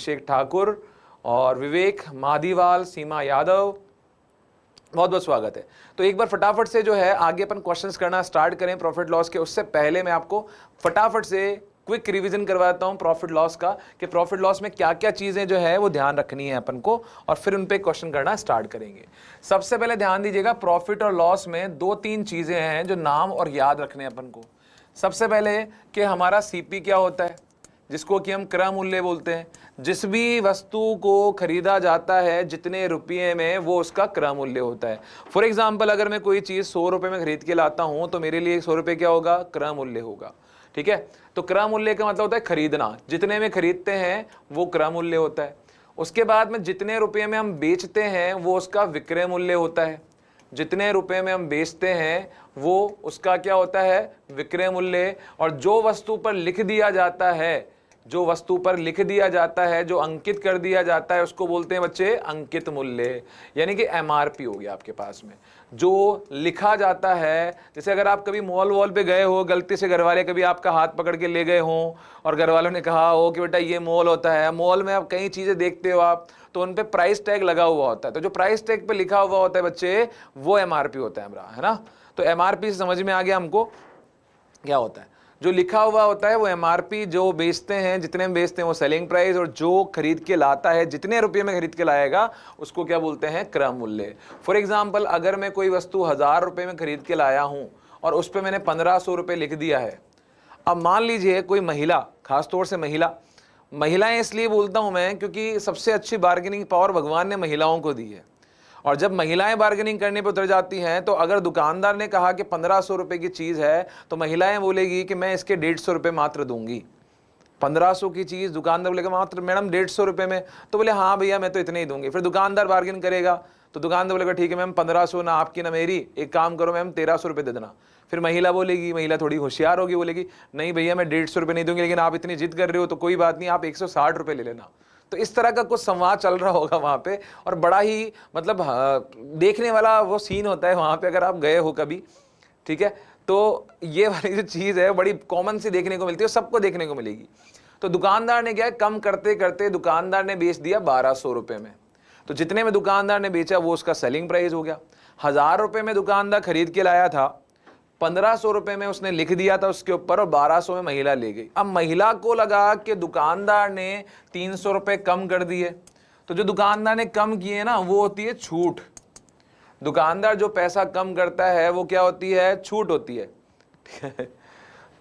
शेख ठाकुर और विवेक मादीवाल, सीमा यादव, बहुत बहुत स्वागत है। तो एक बार फटाफट से जो है आगे अपन क्वेश्चंस करना स्टार्ट करें प्रॉफिट लॉस के। उससे पहले मैं आपको फटाफट से क्विक रिवीजन करवाता हूं प्रॉफिट लॉस का, कि प्रॉफिट लॉस में क्या क्या चीजें जो है वो ध्यान रखनी है अपन को, और फिर उन पे क्वेश्चन करना स्टार्ट करेंगे। सबसे पहले ध्यान दीजिएगा, प्रॉफिट और लॉस में दो तीन चीजें हैं जो नाम और याद रखने हैं अपन को। सबसे पहले कि हमारा सीपी क्या होता है, जिसको कि हम क्रय मूल्य बोलते हैं। जिस भी वस्तु को खरीदा जाता है जितने रुपये में, वो उसका क्रय मूल्य होता है। फॉर एग्जाम्पल, अगर मैं कोई चीज़ 100 रुपये में खरीद के लाता हूं तो मेरे लिए 100 रुपये क्या होगा, क्रय मूल्य होगा। ठीक है, तो क्रय मूल्य का मतलब होता है खरीदना, जितने में खरीदते हैं वो क्रय मूल्य होता है। उसके बाद में जितने रुपये में हम बेचते हैं वो उसका विक्रय मूल्य होता है। जितने रुपए में हम बेचते हैं वो उसका क्या होता है, विक्रय मूल्य। और जो वस्तु पर लिख दिया जाता है, जो वस्तु पर लिख दिया जाता है, जो अंकित कर दिया जाता है, उसको बोलते हैं बच्चे अंकित मूल्य, यानी कि एमआरपी हो गया आपके पास में। जो लिखा जाता है, जैसे अगर आप कभी मॉल वॉल पे गए हो, गलती से घर वाले कभी आपका हाथ पकड़ के ले गए हों और घर वालों ने कहा हो कि बेटा ये मॉल होता है, मॉल में आप कई चीज़ें देखते हो आप, तो उन पे प्राइस टैग लगा हुआ होता है। तो जो प्राइस टैग पे लिखा हुआ होता है बच्चे, वो एमआरपी होता है हमारा, है ना। तो एमआरपी से समझ में आ गया हमको क्या होता है। जो लिखा हुआ होता है वो एमआरपी, जो बेचते हैं जितने में बेचते हैं वो सेलिंग प्राइस, और जो खरीद के लाता है जितने रुपये में खरीद के लाएगा उसको क्या बोलते हैं, क्रय मूल्य। फॉर एग्जाम्पल, अगर मैं कोई वस्तु 1000 रुपये में खरीद के लाया हूँ और उस पर मैंने 1500 रुपये लिख दिया है। अब मान लीजिए कोई महिला, खासतौर से महिलाएं इसलिए बोलता हूँ मैं क्योंकि सबसे अच्छी बार्गेनिंग पावर भगवान ने महिलाओं को दी है। और जब महिलाएं बार्गेनिंग करने पर उतर जाती हैं, तो अगर दुकानदार ने कहा कि 1500 रुपये की चीज़ है, तो महिलाएं बोलेगी कि मैं इसके 150 रुपये मात्र दूंगी। 1500 की चीज़ दुकानदार बोलेगा मात्र मैडम 150 रुपये में, तो बोले हाँ भैया मैं तो इतने ही दूंगी। फिर दुकानदार बार्गेन करेगा तो दुकानदार बोलेगा ठीक है मैम 1500 ना आपकी ना मेरी, एक काम करो मैम 1300 रुपये दे देना। फिर महिला बोलेगी, महिला थोड़ी होशियार होगी, बोलेगी नहीं भैया मैं 150 रुपये नहीं दूंगी, लेकिन आप इतनी जिद कर रहे हो तो कोई बात नहीं, आप 160 रुपये ले लेना। तो इस तरह का कुछ संवाद चल रहा होगा वहाँ पे, और बड़ा ही मतलब देखने वाला वो सीन होता है वहाँ पे, अगर आप गए हो कभी। ठीक है, तो ये वाली जो चीज़ है बड़ी कॉमन सी देखने को मिलती है, सबको देखने को मिलेगी। तो दुकानदार ने क्या है, कम करते करते दुकानदार ने बेच दिया 1200 रुपये में। तो जितने में दुकानदार ने बेचा वो उसका सेलिंग प्राइस हो गया। 1000 रुपये में दुकानदार खरीद के लाया था, 1500 रुपये में उसने लिख दिया था उसके ऊपर, और 1200 में महिला ले गई। अब महिला को लगा कि दुकानदार ने 300 रुपये कम कर दिए। तो जो दुकानदार ने कम किए ना, वो होती है छूट। दुकानदार जो पैसा कम करता है वो क्या होती है, छूट होती है।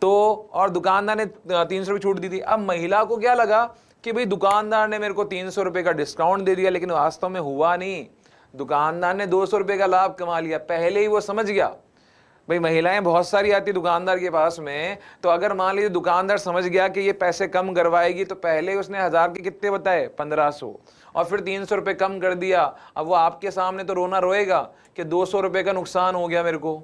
तो और दुकानदार ने 300 रुपये छूट दी थी। अब महिला को क्या लगा कि भाई दुकानदार ने मेरे को 300 रुपये का डिस्काउंट दे दिया, लेकिन वास्तव में हुआ नहीं, दुकानदार ने 200 रुपये का लाभ कमा लिया। पहले ही वो समझ गया, भाई महिलाएं बहुत सारी आती दुकानदार के पास में, तो अगर मान लीजिए दुकानदार समझ गया कि ये पैसे कम करवाएगी, तो पहले उसने 1000 के कितने बताए, 1500, और फिर 300 रुपये कम कर दिया। अब वो आपके सामने तो रोना रोएगा कि 200 रुपये का नुकसान हो गया मेरे को,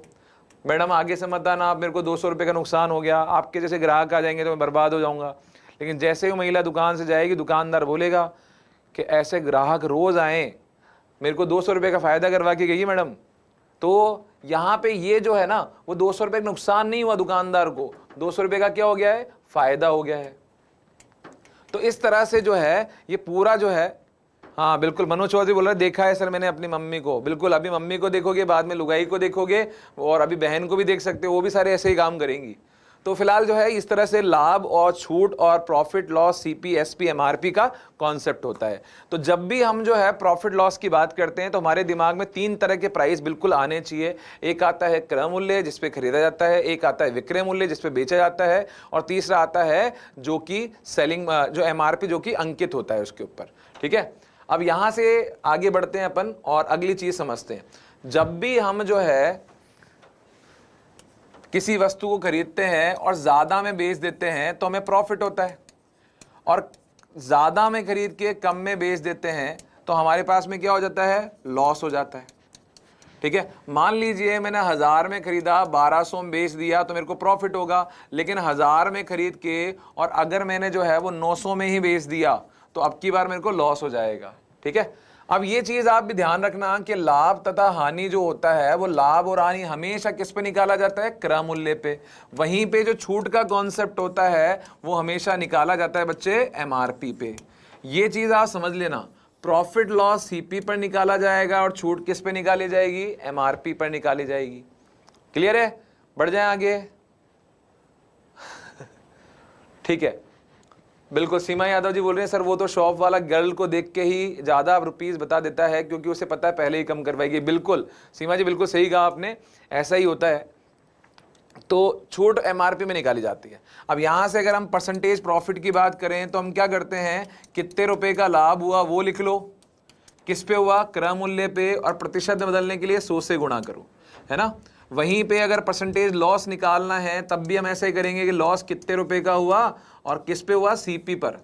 मैडम आगे से मत आना आप, मेरे को 200 रुपये का नुकसान हो गया, आपके जैसे ग्राहक आ जाएंगे तो मैं बर्बाद हो जाऊंगा। लेकिन जैसे ही महिला दुकान से जाएगी, दुकानदार बोलेगा कि ऐसे ग्राहक रोज आए, मेरे को 200 रुपये का फायदा करवा के गई मैडम। तो यहाँ पे ये जो है ना, वो 200 रुपये का नुकसान नहीं हुआ दुकानदार को, 200 रुपये का क्या हो गया है, फायदा हो गया है। तो इस तरह से जो है ये पूरा जो है, हाँ बिल्कुल मनोज चौधरी बोल रहे हैं, देखा है सर मैंने अपनी मम्मी को। बिल्कुल, अभी मम्मी को देखोगे, बाद में लुगाई को देखोगे, और अभी बहन को भी देख सकते हो, वो भी सारे ऐसे ही काम करेंगी। तो फिलहाल जो है इस तरह से लाभ और छूट और profit loss, CP, SP, MRP का कॉन्सेप्ट होता है। तो जब भी हम जो है प्रॉफिट लॉस की बात करते हैं तो हमारे दिमाग में 3 तरह के प्राइस बिल्कुल आने चाहिए। एक आता है क्रय मूल्य जिसपे खरीदा जाता है, एक आता है विक्रय मूल्य जिसपे बेचा जाता है, और तीसरा आता है जो कि सेलिंग, जो एमआरपी, जो कि अंकित होता है उसके ऊपर। ठीक है, अब यहां से आगे बढ़ते हैं अपन और अगली चीज समझते हैं। जब भी हम जो है किसी वस्तु को खरीदते हैं और ज़्यादा में बेच देते हैं तो हमें प्रॉफिट होता है, और ज़्यादा में खरीद के कम में बेच देते हैं तो हमारे पास में क्या हो जाता है, लॉस हो जाता है। ठीक है, मान लीजिए मैंने 1000 में खरीदा, 1200 में बेच दिया तो मेरे को प्रॉफिट होगा, लेकिन 1000 में खरीद के और अगर मैंने जो है वो 900 में ही बेच दिया तो अब की बार मेरे को लॉस हो जाएगा। ठीक है, अब ये चीज आप भी ध्यान रखना कि लाभ तथा हानि जो होता है, वो लाभ और हानि हमेशा किस पे निकाला जाता है, क्रय मूल्य पे। वहीं पे जो छूट का कॉन्सेप्ट होता है वो हमेशा निकाला जाता है बच्चे एमआरपी पे। ये चीज आप समझ लेना, प्रॉफिट लॉस सीपी पर निकाला जाएगा और छूट किस पे निकाली जाएगी, एमआरपी पर निकाली जाएगी। क्लियर है? बढ़ जाए आगे। ठीक है, बिल्कुल। सीमा यादव जी बोल रहे हैं सर वो तो शॉप वाला गर्ल को देख के ही ज्यादा रुपीस बता देता है क्योंकि उसे पता है पहले ही कम करवाएगी। बिल्कुल सीमा जी, बिल्कुल सही कहा आपने, ऐसा ही होता है। तो छूट एमआरपी में निकाली जाती है। अब यहां से अगर हम परसेंटेज प्रॉफिट की बात करें तो हम क्या करते हैं, कितने रुपए का लाभ हुआ वो लिख लो, किस पे हुआ, क्रय मूल्य पे, और प्रतिशत में बदलने के लिए 100 से गुणा करो, है ना। वहीं पे अगर परसेंटेज लॉस निकालना है तब भी हम ऐसे ही करेंगे कि लॉस कितने रुपए का हुआ और किस पे हुआ, सीपी पर,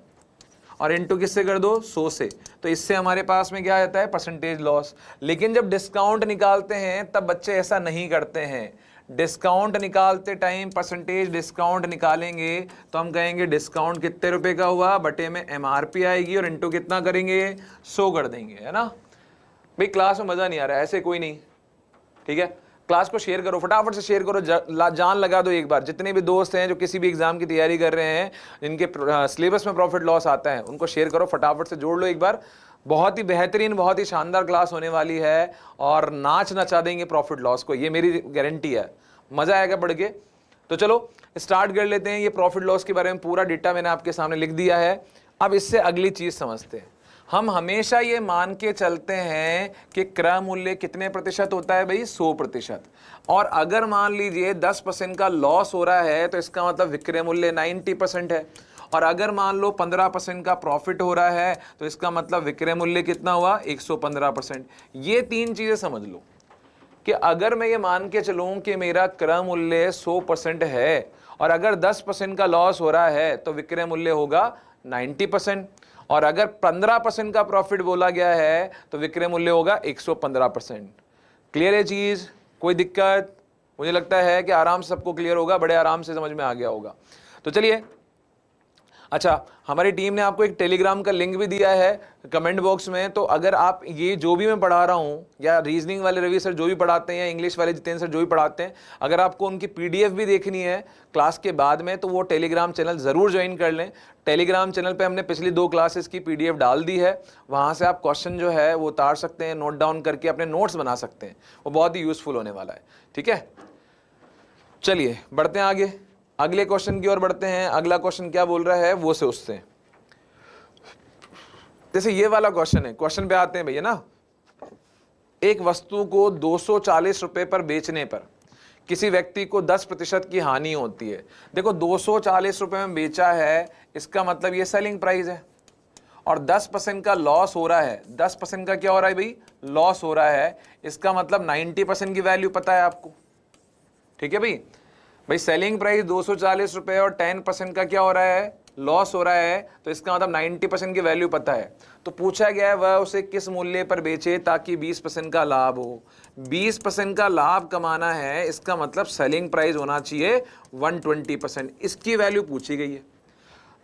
और इनटू किससे कर दो, 100 से। तो इससे हमारे पास में क्या आता है, परसेंटेज लॉस। लेकिन जब डिस्काउंट निकालते हैं तब बच्चे ऐसा नहीं करते हैं। डिस्काउंट निकालते टाइम परसेंटेज डिस्काउंट निकालेंगे तो हम कहेंगे डिस्काउंट कितने रुपए का हुआ बटे में एमआरपी आएगी और इनटू कितना करेंगे, 100 कर देंगे, है ना। भाई क्लास में मजा नहीं आ रहा है, ऐसे कोई नहीं, ठीक है। क्लास को शेयर करो, फटाफट से शेयर करो, जान लगा दो एक बार। जितने भी दोस्त हैं जो किसी भी एग्जाम की तैयारी कर रहे हैं, जिनके सिलेबस में प्रॉफिट लॉस आता है, उनको शेयर करो, फटाफट से जोड़ लो एक बार। बहुत ही बेहतरीन, बहुत ही शानदार क्लास होने वाली है और नाच नचा देंगे प्रॉफिट लॉस को, ये मेरी गारंटी है। मजा आएगा पढ़ के। तो चलो स्टार्ट कर लेते हैं। ये प्रॉफिट लॉस के बारे में पूरा डेटा मैंने आपके सामने लिख दिया है। अब इससे अगली चीज समझते हैं। हम हमेशा ये मान के चलते हैं कि क्रय मूल्य कितने प्रतिशत होता है भाई, 100%। और अगर मान लीजिए 10% का लॉस हो रहा है तो इसका मतलब विक्रय मूल्य 90% है। और अगर मान लो 15% का प्रॉफिट हो रहा है तो इसका मतलब विक्रय मूल्य कितना हुआ, 115%। ये तीन चीजें समझ लो कि अगर मैं ये मान के चलूं कि मेरा क्रय मूल्य 100% है और अगर 10% का लॉस हो रहा है तो विक्रय मूल्य होगा 90%, और अगर 15% का प्रॉफिट बोला गया है तो विक्रय मूल्य होगा 115%। क्लियर है चीज, कोई दिक्कत? मुझे लगता है कि आराम से सबको क्लियर होगा, बड़े आराम से समझ में आ गया होगा। तो चलिए, अच्छा हमारी टीम ने आपको एक टेलीग्राम का लिंक भी दिया है कमेंट बॉक्स में। तो अगर आप ये जो भी मैं पढ़ा रहा हूँ, या रीजनिंग वाले रवि सर जो भी पढ़ाते हैं, या इंग्लिश वाले जितेंद्र सर जो भी पढ़ाते हैं, अगर आपको उनकी पीडीएफ भी देखनी है क्लास के बाद में तो वो टेलीग्राम चैनल ज़रूर ज्वाइन कर लें। टेलीग्राम चैनल पे हमने पिछली 2 क्लासेस की पीडीएफ डाल दी है, वहाँ से आप क्वेश्चन जो है वो उतार सकते हैं, नोट डाउन करके अपने नोट्स बना सकते हैं, वो बहुत ही यूज़फुल होने वाला है। ठीक है, चलिए बढ़ते हैं आगे, अगले क्वेश्चन की ओर बढ़ते हैं। अगला क्वेश्चन क्या बोल रहा है वो से उससे, जैसे ये वाला क्वेश्चन है, क्वेश्चन पे आते हैं भैया ना। एक वस्तु को 240 रुपए पर बेचने पर किसी व्यक्ति को 10% की हानि होती है। देखो 240 रुपए में बेचा है, इसका मतलब ये सेलिंग प्राइस है, और 10% का लॉस हो रहा है। 10% का क्या हो रहा है भाई, लॉस हो रहा है, इसका मतलब 90% की वैल्यू पता है आपको। ठीक है भाई सेलिंग प्राइस 240 रुपए और 10% का क्या हो रहा है, लॉस हो रहा है, तो इसका मतलब 90% की वैल्यू पता है। तो पूछा गया है वह उसे किस मूल्य पर बेचे ताकि 20% का लाभ हो। 20% का लाभ कमाना है, इसका मतलब सेलिंग प्राइस होना चाहिए 120%, इसकी वैल्यू पूछी गई है।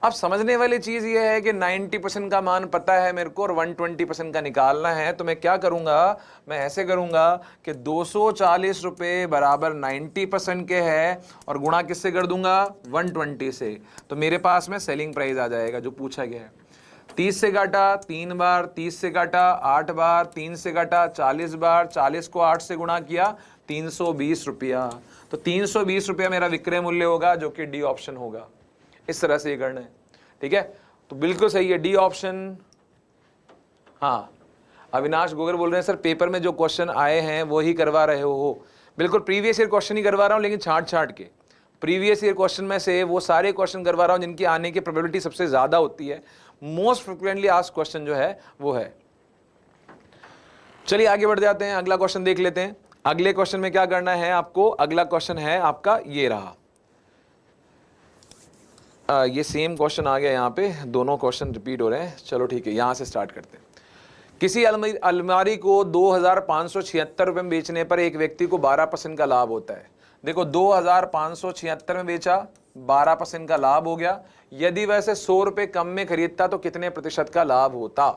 अब समझने वाली चीज ये है कि 90% का मान पता है मेरे को और 120% का निकालना है। तो मैं क्या करूंगा, मैं ऐसे करूंगा कि 240 रुपये बराबर 90% के है और गुणा किससे कर दूंगा, 120 से। तो मेरे पास में सेलिंग प्राइस आ जाएगा जो पूछा गया है। 30 से काटा 3 बार, 30 से काटा 8 बार, 3 से काटा 40 बार, 40 को 8 से गुणा किया 320 रुपया। तो 320 रुपया मेरा विक्रय मूल्य होगा, जो कि डी ऑप्शन होगा। इस तरह से ये करना है, ठीक है। तो बिल्कुल सही है डी ऑप्शन। हाँ, अविनाश गोगर बोल रहे हैं सर पेपर में जो क्वेश्चन आए हैं वो ही करवा रहे हो। बिल्कुल प्रीवियस ईयर क्वेश्चन ही करवा रहा हूँ, लेकिन छांट के प्रीवियस ईयर क्वेश्चन में से वो सारे क्वेश्चन करवा रहा हूँ जिनकी आने की प्रोबेबिलिटी सबसे ज्यादा होती है। मोस्ट फ्रिक्वेंटली आस्क्ड क्वेश्चन जो है वो है। चलिए आगे बढ़ जाते हैं, अगला क्वेश्चन देख लेते हैं। अगले क्वेश्चन में क्या करना है आपको, अगला क्वेश्चन है आपका ये रहा। ये सेम क्वेश्चन आ गया, यहाँ पे दोनों क्वेश्चन रिपीट हो रहे हैं। चलो ठीक है, यहाँ से स्टार्ट करते हैं। किसी अलमारी को 2576 रुपये में बेचने पर एक व्यक्ति को 12% का लाभ होता है। देखो 2576 में बेचा, 12% का लाभ हो गया। यदि वैसे 100 रुपये कम में खरीदता तो कितने प्रतिशत का लाभ होता।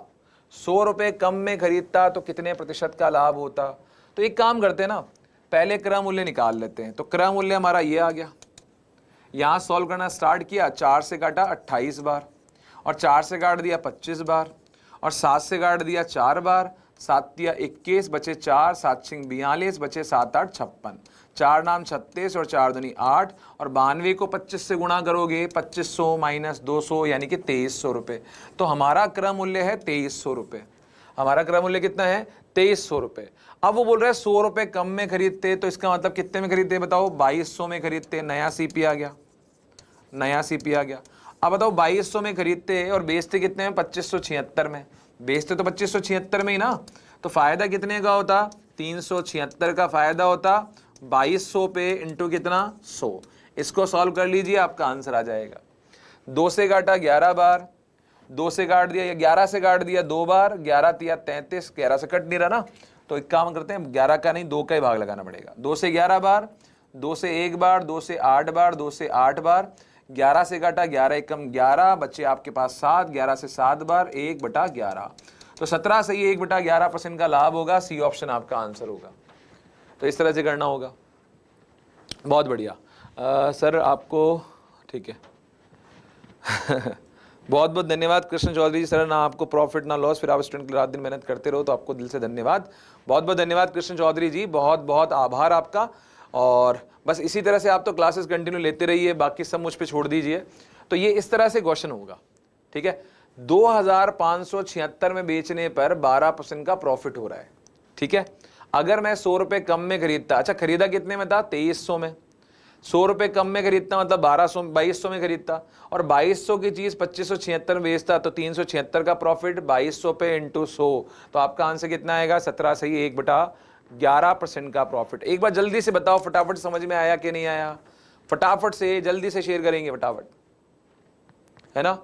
100 रुपये कम में खरीदता तो कितने प्रतिशत का लाभ होता। तो एक काम करते हैं ना, पहले क्रय मूल्य निकाल लेते हैं। तो क्रय मूल्य हमारा ये आ गया, यहां सॉल्व करना स्टार्ट किया, 4 से काटा 28 बार, और 4 से काट दिया 25 बार, और 7 से काट दिया 4 बार, 7 दिया 21, बचे 4, 7 छिंग 42, बचे 7 8 56, 4 नाम 36 और 4 दूनी 8, और 92 को 25 से गुणा करोगे 2500 माइनस 200 यानी कि 2300 रुपये। तो हमारा क्रय मूल्य है 2300 रुपये। हमारा क्रय मूल्य कितना है? 2300 रुपये। अब वो बोल रहा है 100 रुपये कम में खरीदते, तो इसका मतलब कितने में खरीदते बताओ? 2200 में खरीदते। नया सीपी आ गया, नया सीपी आ गया। अब बताओ 2200 में खरीदते और बेचते कितने में? 2576 में। बेचते तो 2576 में ही ना, तो फायदा कितने का होता? 376 का फायदा होता। 2200 पे इंटू कितना? 100। इसको सॉल्व कर लीजिए, आपका आंसर आ जाएगा। 2 से काटा 11 बार, 2 से काट दिया या 11 से काट दिया 2 बार, 11 तिया 33, 11 से कट नहीं रहा ना, तो एक काम करते हैं 11 का नहीं 2 का ही भाग लगाना पड़ेगा। 2 से 11 बार, 2 से 1 बार, 2 से 8 बार, 2 से 8 बार, 11 से काटा 11 एकम 11, बचे आपके पास 7, 11 से 7 बार 1/11, तो 17 से ही 1/11% का लाभ होगा। सी ऑप्शन आपका आंसर होगा। तो इस तरह से करना होगा। बहुत बढ़िया सर, आपको ठीक है बहुत बहुत धन्यवाद कृष्ण चौधरी जी। सर ना आपको प्रॉफिट ना लॉस, फिर आप स्टूडेंट के लिए रात दिन मेहनत करते रहो, तो आपको दिल से धन्यवाद। बहुत बहुत धन्यवाद कृष्ण चौधरी जी, बहुत बहुत आभार आपका। और बस इसी तरह से आप तो क्लासेस कंटिन्यू लेते रहिए, बाकी सब मुझ पे छोड़ दीजिए। तो ये इस तरह से क्वेश्चन होगा, ठीक है। 2576 में बेचने पर 12% का प्रॉफिट हो रहा है, ठीक है। अगर मैं 100 रुपये कम में खरीदता, अच्छा खरीदा कितने में था? 2300 में। 100 रुपये कम में खरीदता मतलब 2200 में खरीदता, और 2200 की चीज़ 2576 में बेचता, तो 376 का प्रॉफिट 2200 पे इंटू 100, तो आपका आंसर कितना आएगा? 17 से ही 1/11% का प्रॉफिट। एक बार जल्दी से बताओ, फटाफट समझ में आया कि नहीं आया? फटाफट से जल्दी से शेयर करेंगे, फटाफट, है ना।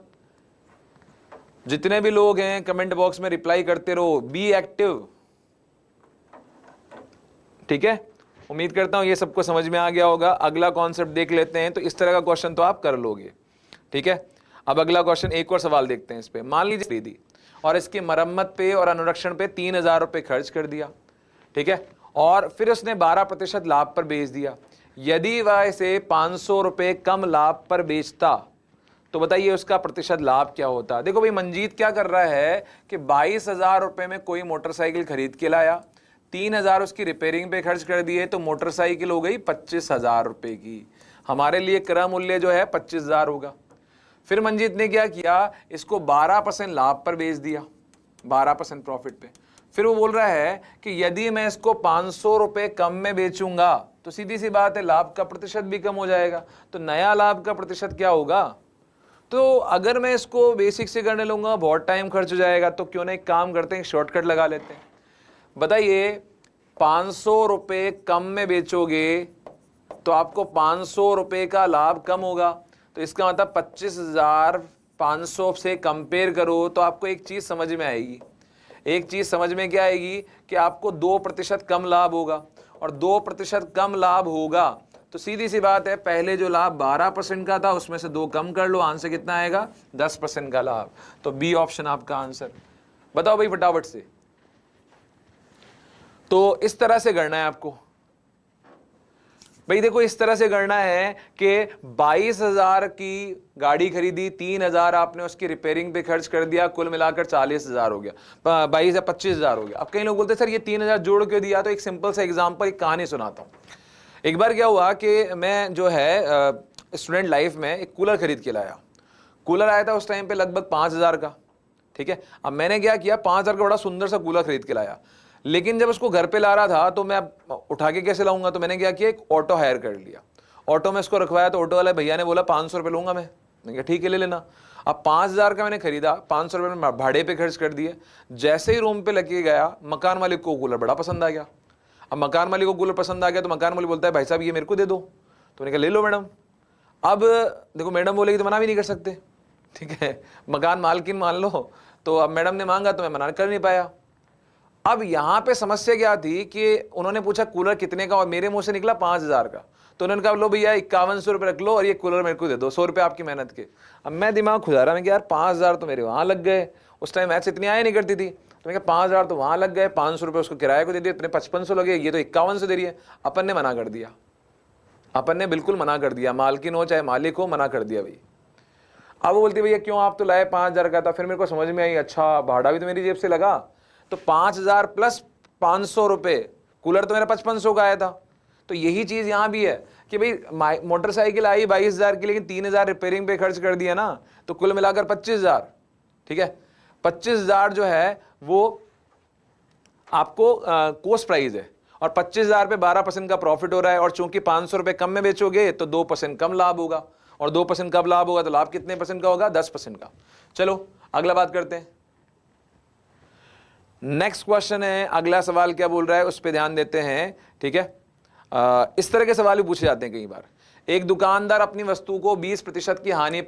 जितने भी लोग हैं कमेंट बॉक्स में रिप्लाई करते रहो, बी एक्टिव, ठीक है। उम्मीद करता हूं ये सबको समझ में आ गया होगा। अगला कॉन्सेप्ट देख लेते हैं। तो इस तरह का क्वेश्चन तो आप कर लोगे, ठीक है। अब अगला क्वेश्चन, एक और सवाल देखते हैं इस पे। मान लीजिए खरीदी और इसकी मरम्मत पे और अनुरक्षण पे 3000 रुपये खर्च कर दिया, ठीक है, और फिर उसने 12% लाभ पर बेच दिया। यदि वह इसे 500 रुपये कम लाभ पर बेचता, तो बताइए उसका प्रतिशत लाभ क्या होता। देखो भाई, मंजीत क्या कर रहा है कि 22,000 रुपये में कोई मोटरसाइकिल खरीद के लाया, 3,000 उसकी रिपेयरिंग पे खर्च कर दिए, तो मोटरसाइकिल हो गई 25,000 रुपये की। हमारे लिए क्रय मूल्य जो है 25,000 होगा। फिर मंजीत ने क्या किया, इसको 12% लाभ पर बेच दिया, 12% प्रॉफिट पे। फिर वो बोल रहा है कि यदि मैं इसको 500 रुपये कम में बेचूंगा, तो सीधी सी बात है लाभ का प्रतिशत भी कम हो जाएगा, तो नया लाभ का प्रतिशत क्या होगा। तो अगर मैं इसको बेसिक से करने लूंगा बहुत टाइम खर्च हो जाएगा, तो क्यों ना एक काम करते हैं, शॉर्टकट लगा लेते हैं। बताइए 500 रुपये कम में बेचोगे तो आपको 500 रुपये का लाभ कम होगा, तो इसका मतलब 25,500 से कंपेयर करो तो आपको एक चीज़ समझ में आएगी। एक चीज़ समझ में क्या आएगी कि आपको 2% कम लाभ होगा, और 2% कम लाभ होगा तो सीधी सी बात है, पहले जो लाभ 12% का था उसमें से 2 कम कर लो, आंसर कितना आएगा? 10% का लाभ। तो बी ऑप्शन आपका आंसर। बताओ भाई फटाफट से। तो इस तरह से करना है आपको भाई। देखो इस तरह से करना है कि 22,000 की गाड़ी खरीदी, 3,000 आपने उसकी रिपेयरिंग पे खर्च कर दिया, कुल मिलाकर 40,000 हो गया, 22 या 25,000 हो गया। अब कई लोग बोलते हैं सर ये 3,000 जोड़ क्यों दिया? तो एक सिंपल सा एग्जांपल, एक कहानी सुनाता हूँ। एक बार क्या हुआ कि मैं जो है स्टूडेंट लाइफ में एक कूलर खरीद के लाया। कूलर आया था उस टाइम पे लगभग 5,000 का, ठीक है। अब मैंने क्या किया, 5,000 का बड़ा सुंदर सा कूलर खरीद के लाया, लेकिन जब उसको घर पे ला रहा था तो मैं उठा के कैसे लाऊंगा, तो मैंने क्या किया, एक ऑटो हायर कर लिया। ऑटो में इसको रखवाया, तो ऑटो वाले भैया ने बोला 500 रुपये लूंगा मैं। मैंने कहा ठीक है ले लेना। अब 5,000 का मैंने खरीदा, 500 रुपये में भाड़े पे खर्च कर दिए। जैसे ही रूम पे लेके गया, मकान मालिक को कूलर बड़ा पसंद आ गया। अब मकान मालिक को कूलर पसंद आ गया तो मकान मालिक बोलता है भाई साहब ये मेरे को दे दो। तो मैंने कहा ले लो मैडम। अब देखो मैडम बोलेगी तो मना भी नहीं कर सकते, ठीक है, मकान मालकिन मान लो। तो अब मैडम ने मांगा तो मैं मना कर नहीं पाया। अब यहाँ पे समस्या क्या थी कि उन्होंने पूछा कूलर कितने का, और मेरे मुंह से निकला 5,000 का। तो उन्होंने कहा लो भैया 5100 रुपये रख लो और ये कूलर मेरे को दे दो, 100 रुपये आपकी मेहनत के। अब मैं दिमाग खुजा रहा, मैं कि यार 5,000 तो मेरे वहाँ लग गए। उस टाइम मैथ्स इतनी आया नहीं करती थी, तो मैं कहा 5,000 तो वहाँ लग गए, 500 रुपये उसको किराए को दे दिए, इतने 5500 लगे, ये तो 5100 दे रही है। अपन ने मना कर दिया, अपन ने बिल्कुल मना कर दिया, मालकिन हो चाहे मालिक हो, मना कर दिया भाई। अब वो बोलती है भैया क्यों, आप तो लाए 5,000 का था। फिर मेरे को समझ में आई, अच्छा भाड़ा भी तो मेरी जेब से लगा, तो 5,000 प्लस 500 रुपये, कूलर तो मेरा 5500 का आया था। तो यही चीज़ यहाँ भी है कि भाई मोटरसाइकिल आई 22,000 की, लेकिन 3,000 रिपेयरिंग पे खर्च कर दिया ना, तो कुल मिलाकर 25,000। ठीक है, 25,000 जो है वो आपको कोस्ट प्राइस है, और 25,000 पे 12% का प्रॉफिट हो रहा है, और चूंकि 500 रुपये कम में बेचोगे तो 2% कम लाभ होगा, और 2% कब लाभ होगा, तो लाभ कितने परसेंट का होगा, 10% का। चलो अगला बात करते हैं। नेक्स्ट क्वेश्चन है, अगला सवाल क्या बोल रहा है उस पर ध्यान देते हैं। ठीक है, इस तरह के सवाल भी पूछे जाते हैं कई बार। एक दुकानदार अपनी वस्तु को 20% की हानि पर